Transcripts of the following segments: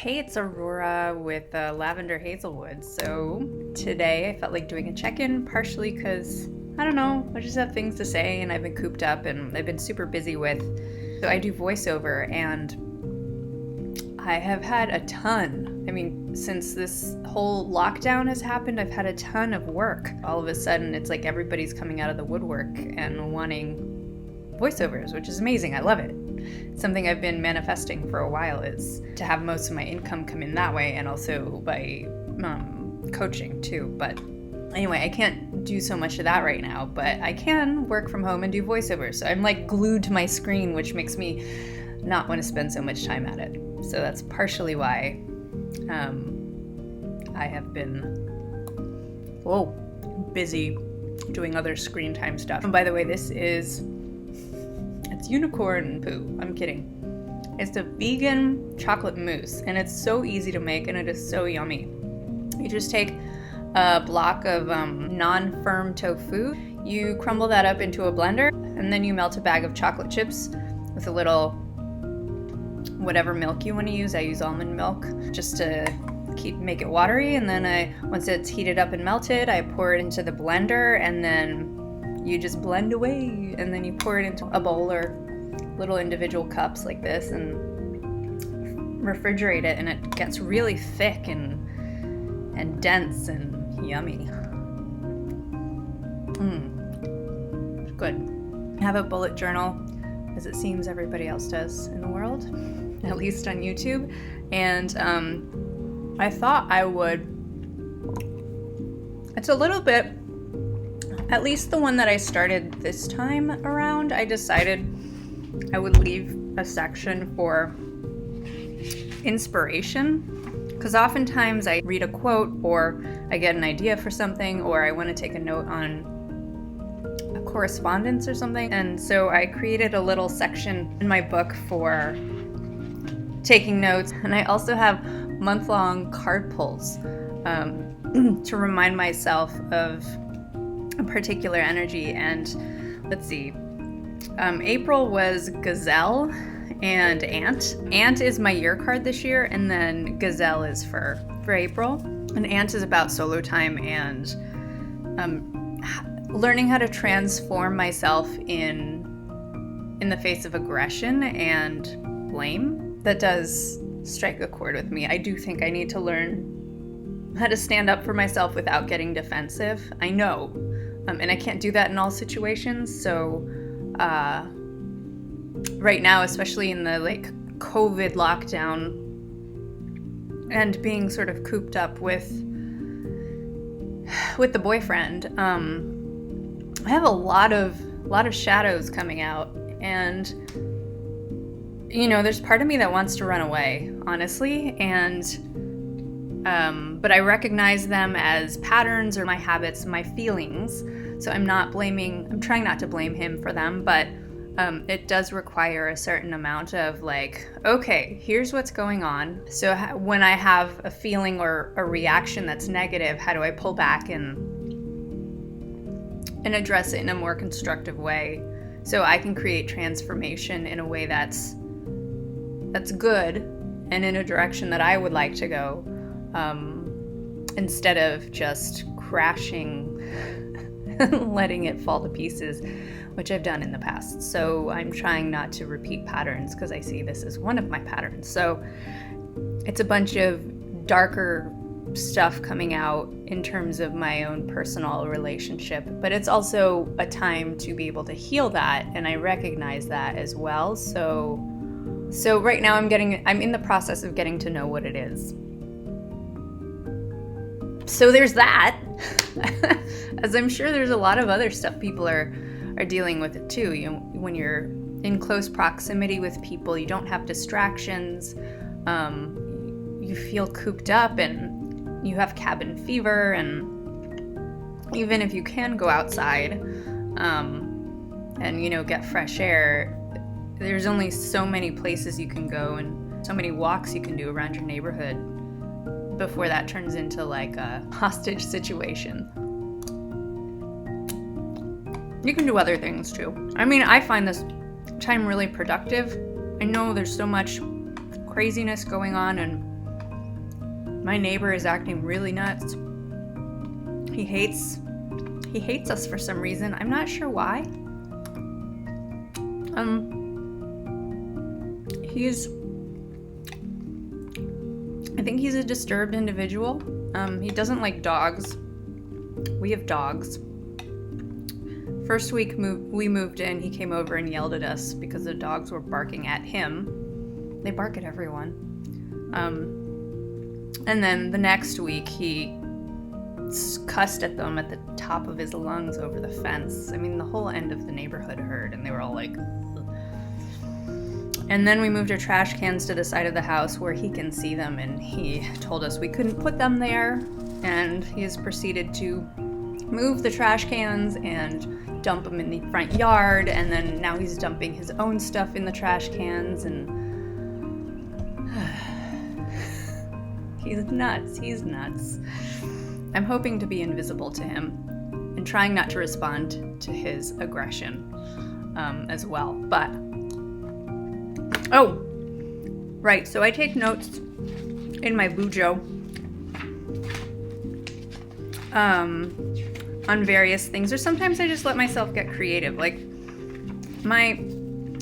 Hey, it's Aurora with Lavender Hazelwood. So today I felt like doing a check-in, partially because, I don't know, I just have things to say and I've been cooped up and I've been super busy with, so I do voiceover and I have had a ton. I mean, since this whole lockdown has happened, I've had a ton of work. All of a sudden, it's like everybody's coming out of the woodwork and wanting voiceovers, which is amazing. I love it. Something I've been manifesting for a while is to have most of my income come in that way, and also by coaching too. But anyway, I can't do so much of that right now, but I can work from home and do voiceovers. So I'm like glued to my screen, which makes me not want to spend so much time at it. So that's partially why I have been busy doing other screen time stuff. And by the way, it's unicorn poo. I'm kidding. It's a vegan chocolate mousse, and it's so easy to make, and it is so yummy. You just take a block of non-firm tofu, you crumble that up into a blender, and then you melt a bag of chocolate chips with a little whatever milk you want to use. I use almond milk just to make it watery, and then once it's heated up and melted, I pour it into the blender, and then you just blend away, and then you pour it into a bowl or little individual cups like this and refrigerate it, and it gets really thick and dense and yummy. Good. I have a bullet journal, as it seems everybody else does in the world, at least on YouTube, and I thought I would. It's a little bit, at least the one that I started this time around, I decided I would leave a section for inspiration, because oftentimes I read a quote or I get an idea for something, or I want to take a note on a correspondence or something, and so I created a little section in my book for taking notes. And I also have month-long card pulls to remind myself of a particular energy. And let's see, April was Gazelle and Ant. Ant is my year card this year, and then Gazelle is for April. And Ant is about solo time and learning how to transform myself in the face of aggression and blame. That does strike a chord with me. I do think I need to learn how to stand up for myself without getting defensive. I know. And I can't do that in all situations. So right now, especially in the COVID lockdown and being sort of cooped up with the boyfriend, I have a lot of shadows coming out, and there's part of me that wants to run away, honestly, but I recognize them as patterns or my habits, my feelings. So I'm trying not to blame him for them, but it does require a certain amount of okay, here's what's going on. So when I have a feeling or a reaction that's negative, how do I pull back and address it in a more constructive way, so I can create transformation in a way that's good and in a direction that I would like to go, instead of just crashing and letting it fall to pieces, which I've done in the past. So I'm trying not to repeat patterns, because I see this as one of my patterns. So it's a bunch of darker stuff coming out in terms of my own personal relationship, but it's also a time to be able to heal that, and I recognize that as well. So right now I'm in the process of getting to know what it is. So there's that. As I'm sure there's a lot of other stuff people are dealing with it too. When you're in close proximity with people, you don't have distractions. You feel cooped up, and you have cabin fever. And even if you can go outside, and get fresh air, there's only so many places you can go and so many walks you can do around your neighborhood before that turns into a hostage situation. You can do other things too. I mean, I find this time really productive. I know there's so much craziness going on, and My neighbor is acting really nuts. He hates us for some reason. I'm not sure why. I think he's a disturbed individual. He doesn't like dogs. We have dogs. First week we moved in, he came over and yelled at us because the dogs were barking at him. They bark at everyone. And then the next week he cussed at them at the top of his lungs over the fence. I mean, the whole end of the neighborhood heard, and they were all like, ugh. And then we moved our trash cans to the side of the house where he can see them, and he told us we couldn't put them there, and he has proceeded to move the trash cans and dump them in the front yard, and then now he's dumping his own stuff in the trash cans, and he's nuts. I'm hoping to be invisible to him and trying not to respond to his aggression as well. But, oh, right, so I take notes in my bujo on various things, or sometimes I just let myself get creative. Like, my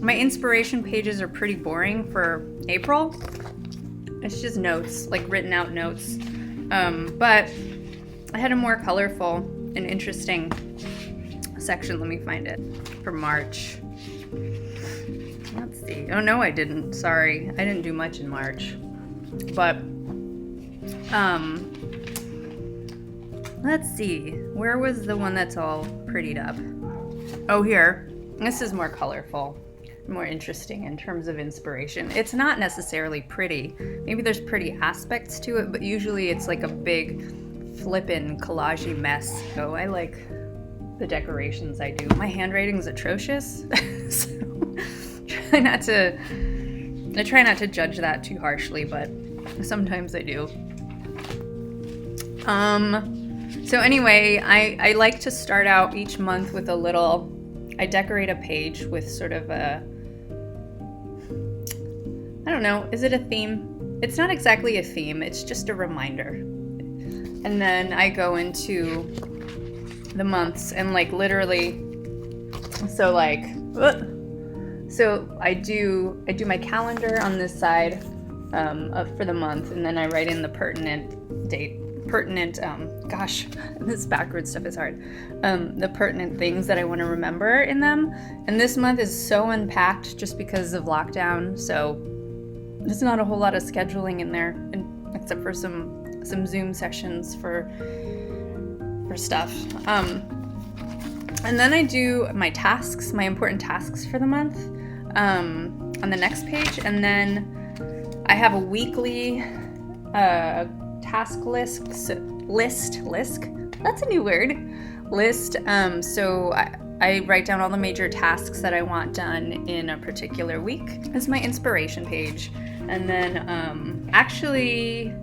inspiration pages are pretty boring for April. It's just notes, like written out notes. But I had a more colorful and interesting section. Let me find it. For March. Let's see. Oh, no, I didn't. Sorry. I didn't do much in March. But, let's see. Where was the one that's all prettied up? Oh, here. This is more colorful, more interesting in terms of inspiration. It's not necessarily pretty. Maybe there's pretty aspects to it, but usually it's like a big flippin' collage-y mess. So I like the decorations I do. My handwriting's atrocious, so I try not to judge that too harshly, but sometimes I do. So anyway, I like to start out each month with I decorate a page with sort of I don't know, is it a theme? It's not exactly a theme, it's just a reminder. And then I go into the months and like literally, so I do my calendar on this side for the month, and then I write in the pertinent date. This backwards stuff is hard. The pertinent things that I want to remember in them. And this month is so unpacked just because of lockdown, so there's not a whole lot of scheduling in there, except for some Zoom sessions for stuff. And then I do my tasks, my important tasks for the month, on the next page, and then I have a weekly task list. That's a new word. List. So I write down all the major tasks that I want done in a particular week. That's my inspiration page. And then actually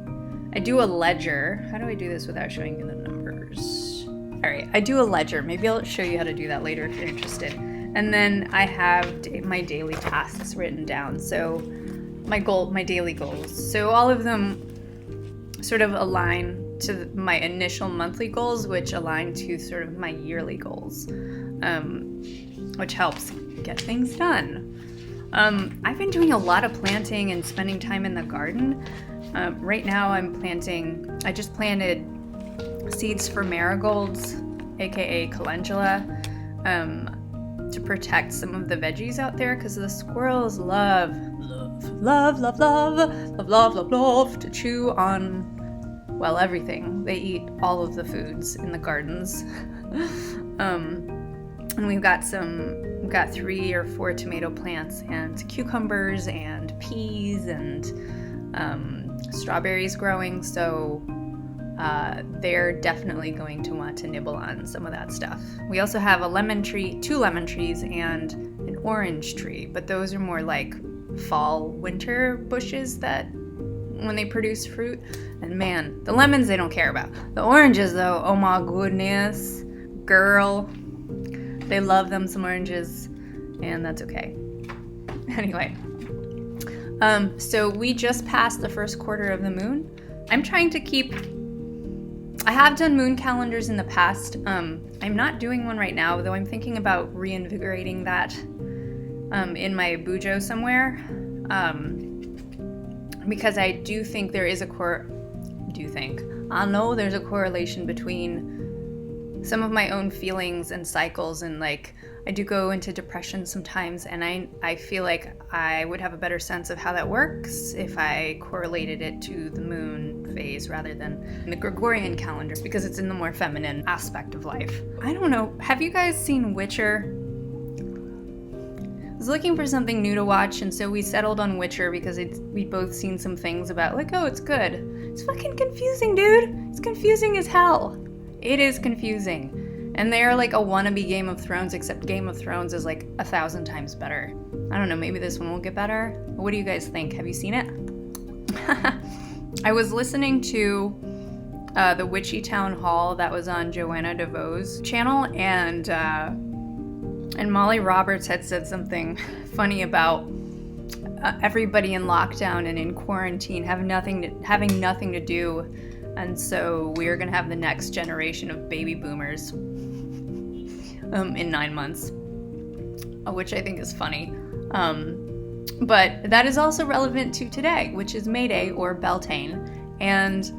I do a ledger. How do I do this without showing you the numbers? All right, I do a ledger. Maybe I'll show you how to do that later if you're interested. And then I have my daily tasks written down. So my daily goals. So all of them sort of align to my initial monthly goals, which align to sort of my yearly goals, which helps get things done. I've been doing a lot of planting and spending time in the garden. Right now I just planted seeds for marigolds, aka calendula, to protect some of the veggies out there, because the squirrels love to chew on, well, everything. They eat all of the foods in the gardens. And we've got 3 or 4 tomato plants and cucumbers and peas and strawberries growing, so they're definitely going to want to nibble on some of that stuff. We also have a lemon tree, 2 lemon trees, and an orange tree, but those are more like fall, winter bushes that when they produce fruit. And man, the lemons they don't care about. The oranges though, oh my goodness, girl, they love them some oranges, and that's okay. Anyway, so we just passed the first quarter of the moon. I'm trying to keep... I have done moon calendars in the past. I'm not doing one right now, though I'm thinking about reinvigorating that in my bujo somewhere. Because I do think there is a I know there's a correlation between some of my own feelings and cycles, and like I do go into depression sometimes, and I feel like I would have a better sense of how that works if I correlated it to the moon phase rather than the Gregorian calendars, because it's in the more feminine aspect of life. I don't know, have you guys seen Witcher? I was looking for something new to watch, and so we settled on Witcher because we'd both seen some things about like, oh, it's good. It's fucking confusing, dude. It's confusing as hell. It is confusing. And they are like a wannabe Game of Thrones, except Game of Thrones is like 1,000 times better. I don't know, maybe this one will get better. What do you guys think? Have you seen it? I was listening to the Witchy Town Hall that was on Joanna DeVoe's channel, and Molly Roberts had said something funny about everybody in lockdown and in quarantine having nothing to do, and so we're gonna have the next generation of baby boomers in 9 months, which I think is funny. But that is also relevant to today, which is May Day or Beltane, and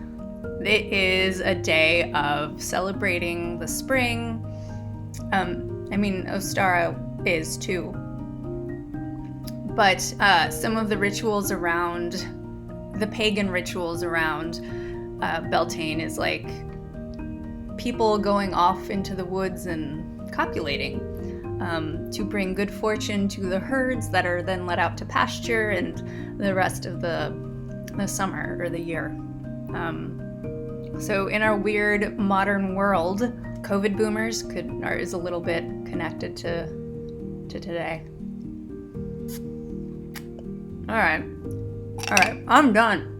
it is a day of celebrating the spring. I mean, Ostara is too. But some of the rituals around, the pagan rituals around Beltane is like people going off into the woods and copulating to bring good fortune to the herds that are then let out to pasture and the rest of the summer or the year. So in our weird modern world, COVID boomers is a little bit connected to today. All right, I'm done.